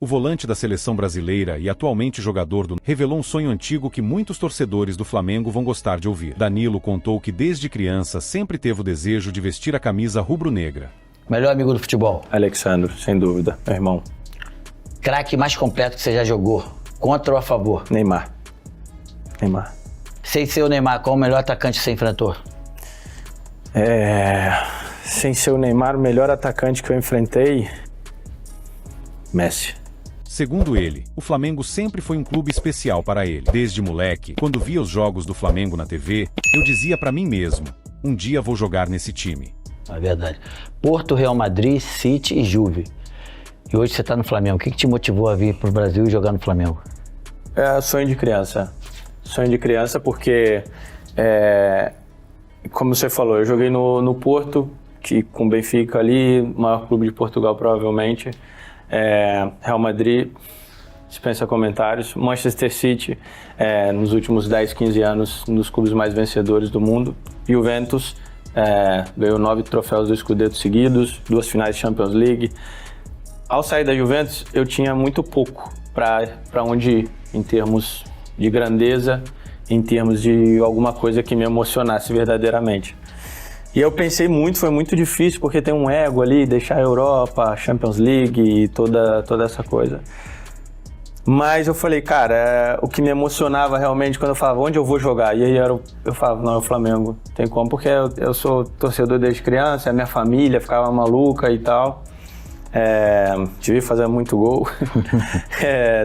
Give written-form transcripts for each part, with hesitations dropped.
volante da seleção brasileira e atualmente jogador do revelou um sonho antigo que muitos torcedores do Flamengo vão gostar de ouvir. Danilo contou que desde criança sempre teve o desejo de vestir a camisa rubro-negra. Melhor amigo do futebol? Alexandre, sem dúvida, meu irmão. Craque mais completo que você já jogou? Contra ou a favor? Neymar. Sem ser o Neymar, qual o melhor atacante que você enfrentou? Sem ser o Neymar, o melhor atacante que eu enfrentei... Messi. Segundo ele, o Flamengo sempre foi um clube especial para ele. Desde moleque, quando via os jogos do Flamengo na TV, eu dizia para mim mesmo, um dia vou jogar nesse time. É verdade. Porto, Real Madrid, City e Juve. E hoje você está no Flamengo. O que te motivou a vir para o Brasil e jogar no Flamengo? Sonho de criança. Sonho de criança porque, como você falou, eu joguei no Porto, que com o Benfica ali, o maior clube de Portugal provavelmente. Real Madrid, dispensa comentários. Manchester City, nos últimos 10, 15 anos, um dos clubes mais vencedores do mundo. Juventus, ganhou 9 troféus do Scudetto seguidos, 2 finais de Champions League. Ao sair da Juventus, eu tinha muito pouco para onde ir, em termos de grandeza, em termos de alguma coisa que me emocionasse verdadeiramente. E eu pensei muito, foi muito difícil, porque tem um ego ali, deixar a Europa, a Champions League e toda essa coisa. Mas eu falei, cara, o que me emocionava realmente quando eu falava, onde eu vou jogar? E aí eu falava, não, é o Flamengo, tem como, porque eu sou torcedor desde criança, a minha família ficava maluca e tal. Tive que fazer muito gol,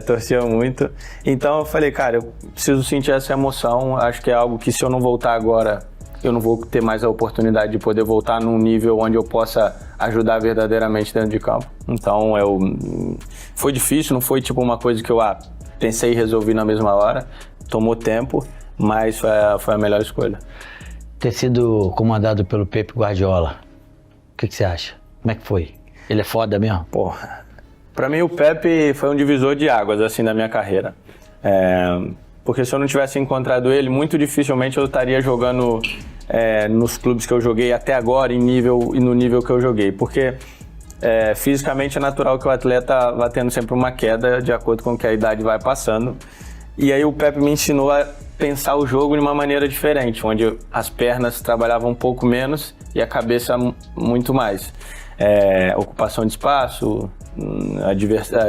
torcia muito. Então eu falei, cara, eu preciso sentir essa emoção, acho que é algo que se eu não voltar agora, eu não vou ter mais a oportunidade de poder voltar num nível onde eu possa ajudar verdadeiramente dentro de campo. Então foi difícil, não foi tipo uma coisa que eu pensei e resolvi na mesma hora, tomou tempo, mas foi a melhor escolha. Ter sido comandado pelo Pep Guardiola, o que você acha? Como é que foi? Ele é foda mesmo? Porra, pra mim o Pepe foi um divisor de águas, assim, da minha carreira. Porque se eu não tivesse encontrado ele, muito dificilmente eu estaria jogando nos clubes que eu joguei até agora e no nível que eu joguei. Porque fisicamente é natural que o atleta vá tendo sempre uma queda de acordo com que a idade vai passando. E aí o Pepe me ensinou a pensar o jogo de uma maneira diferente, onde as pernas trabalhavam um pouco menos e a cabeça muito mais. Ocupação de espaço,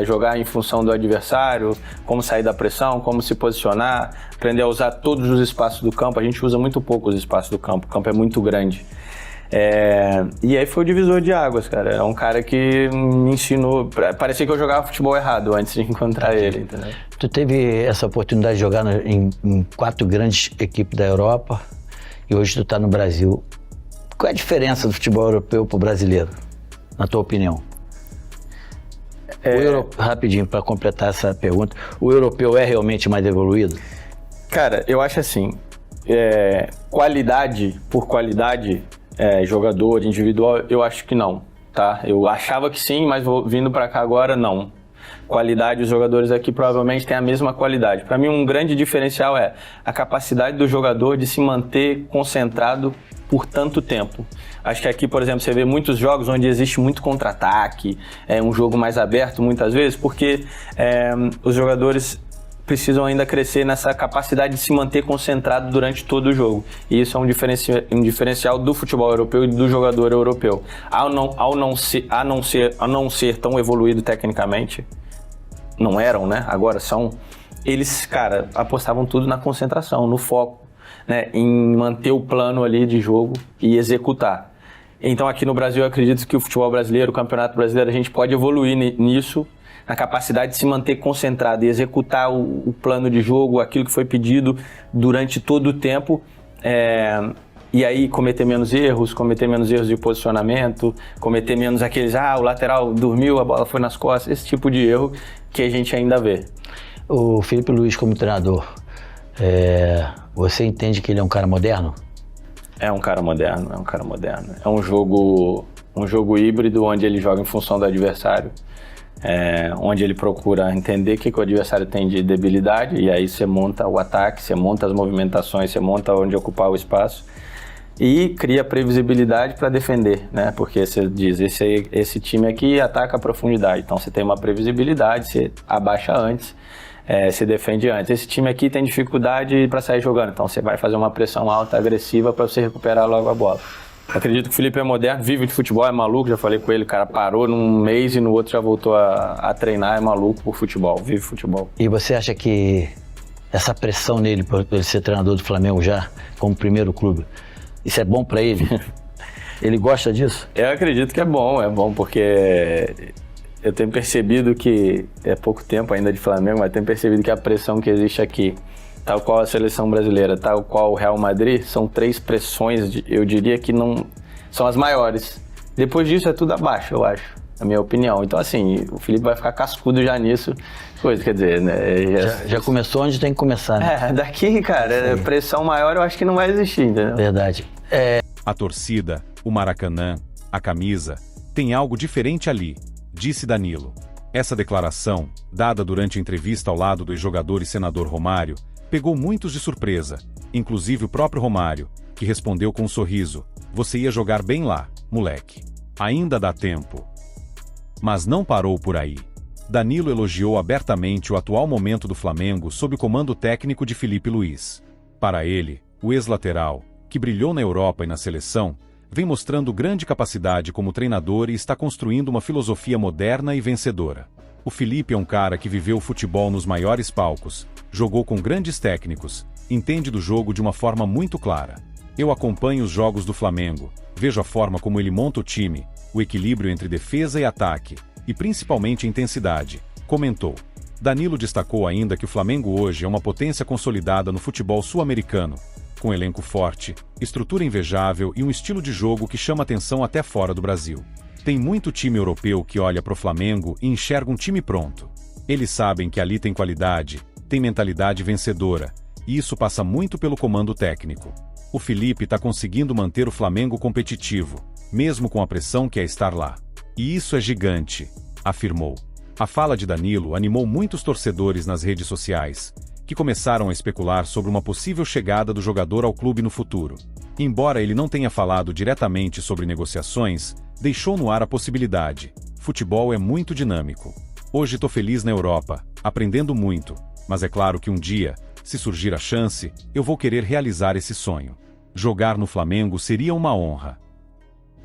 jogar em função do adversário, como sair da pressão, como se posicionar, aprender a usar todos os espaços do campo. A gente usa muito pouco os espaços do campo, o campo é muito grande. E aí foi o divisor de águas, cara. É um cara que me ensinou. Parecia que eu jogava futebol errado antes de encontrar ele, entendeu? Tu teve essa oportunidade de jogar em 4 grandes equipes da Europa e hoje tu tá no Brasil. Qual é a diferença do futebol europeu pro brasileiro, na tua opinião? Rapidinho, para completar essa pergunta, o europeu é realmente mais evoluído? Cara, eu acho assim, qualidade por qualidade, jogador individual, eu acho que não, tá? Eu achava que sim, mas vindo para cá agora, não. Qualidade, os jogadores aqui provavelmente têm a mesma qualidade. Para mim, um grande diferencial é a capacidade do jogador de se manter concentrado por tanto tempo. Acho que aqui, por exemplo, você vê muitos jogos onde existe muito contra-ataque, um jogo mais aberto muitas vezes, porque os jogadores precisam ainda crescer nessa capacidade de se manter concentrado durante todo o jogo. E isso é um diferencial do futebol europeu e do jogador europeu. A não ser tão evoluído tecnicamente, não eram, né? Agora são. Eles, cara, apostavam tudo na concentração, no foco, né? Em manter o plano ali de jogo e executar. Então aqui no Brasil eu acredito que o futebol brasileiro, o campeonato brasileiro, a gente pode evoluir nisso, na capacidade de se manter concentrado e executar o plano de jogo, aquilo que foi pedido durante todo o tempo, e aí cometer menos erros de posicionamento, cometer menos aqueles, o lateral dormiu, a bola foi nas costas, esse tipo de erro que a gente ainda vê. O Felipe Luiz como treinador, você entende que ele é um cara moderno? É um cara moderno. É um jogo híbrido onde ele joga em função do adversário. Onde ele procura entender o que o adversário tem de debilidade e aí você monta o ataque, você monta as movimentações, você monta onde ocupar o espaço. e cria previsibilidade para defender, né? Porque você diz, esse time aqui ataca a profundidade, então você tem uma previsibilidade, você abaixa antes, se defende antes. Esse time aqui tem dificuldade para sair jogando, então você vai fazer uma pressão alta, agressiva, para você recuperar logo a bola. Acredito que o Felipe é moderno, vive de futebol, é maluco, já falei com ele, o cara parou num mês e no outro já voltou a treinar, é maluco por futebol, vive futebol. E você acha que essa pressão nele, por ele ser treinador do Flamengo já, como primeiro clube, isso é bom para ele? Ele gosta disso? Eu acredito que é bom porque eu tenho percebido que, é pouco tempo ainda de Flamengo, mas tenho percebido que a pressão que existe aqui, tal qual a seleção brasileira, tal qual o Real Madrid, são 3 pressões, eu diria que não são as maiores. Depois disso é tudo abaixo, eu acho, na minha opinião. Então assim, o Felipe vai ficar cascudo já nisso, quer dizer, né? Já começou onde tem que começar, né? Daqui, cara, pressão maior eu acho que não vai existir, entendeu? Verdade. A torcida, o Maracanã, a camisa, tem algo diferente ali, disse Danilo. Essa declaração, dada durante a entrevista ao lado do ex-jogador e senador Romário, pegou muitos de surpresa, inclusive o próprio Romário, que respondeu com um sorriso: "Você ia jogar bem lá, moleque. Ainda dá tempo." Mas não parou por aí. Danilo elogiou abertamente o atual momento do Flamengo sob o comando técnico de Felipe Luiz. Para ele, o ex-lateral, que brilhou na Europa e na seleção, vem mostrando grande capacidade como treinador e está construindo uma filosofia moderna e vencedora. O Felipe é um cara que viveu o futebol nos maiores palcos, jogou com grandes técnicos, entende do jogo de uma forma muito clara. Eu acompanho os jogos do Flamengo, vejo a forma como ele monta o time, o equilíbrio entre defesa e ataque, e principalmente intensidade, comentou. Danilo destacou ainda que o Flamengo hoje é uma potência consolidada no futebol sul-americano, com elenco forte, estrutura invejável e um estilo de jogo que chama atenção até fora do Brasil. Tem muito time europeu que olha para o Flamengo e enxerga um time pronto. Eles sabem que ali tem qualidade, tem mentalidade vencedora, e isso passa muito pelo comando técnico. O Felipe está conseguindo manter o Flamengo competitivo, mesmo com a pressão que é estar lá. E isso é gigante, afirmou. A fala de Danilo animou muitos torcedores nas redes sociais, que começaram a especular sobre uma possível chegada do jogador ao clube no futuro. Embora ele não tenha falado diretamente sobre negociações, deixou no ar a possibilidade. Futebol é muito dinâmico. Hoje tô feliz na Europa, aprendendo muito, mas é claro que um dia, se surgir a chance, eu vou querer realizar esse sonho. Jogar no Flamengo seria uma honra.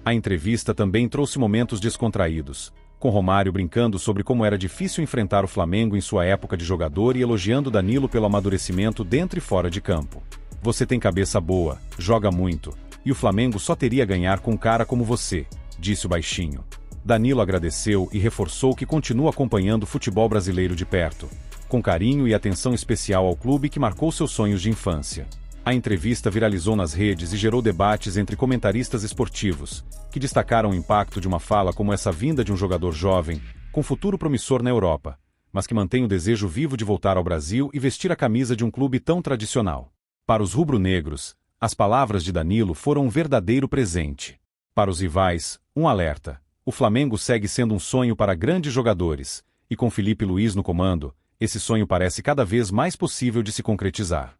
A entrevista também trouxe momentos descontraídos, com Romário brincando sobre como era difícil enfrentar o Flamengo em sua época de jogador e elogiando Danilo pelo amadurecimento dentro e fora de campo. "Você tem cabeça boa, joga muito, e o Flamengo só teria a ganhar com um cara como você", disse o baixinho. Danilo agradeceu e reforçou que continua acompanhando o futebol brasileiro de perto, com carinho e atenção especial ao clube que marcou seus sonhos de infância. A entrevista viralizou nas redes e gerou debates entre comentaristas esportivos, que destacaram o impacto de uma fala como essa vinda de um jogador jovem, com futuro promissor na Europa, mas que mantém o desejo vivo de voltar ao Brasil e vestir a camisa de um clube tão tradicional. Para os rubro-negros, as palavras de Danilo foram um verdadeiro presente. Para os rivais, um alerta. O Flamengo segue sendo um sonho para grandes jogadores, e com Felipe Luiz no comando, esse sonho parece cada vez mais possível de se concretizar.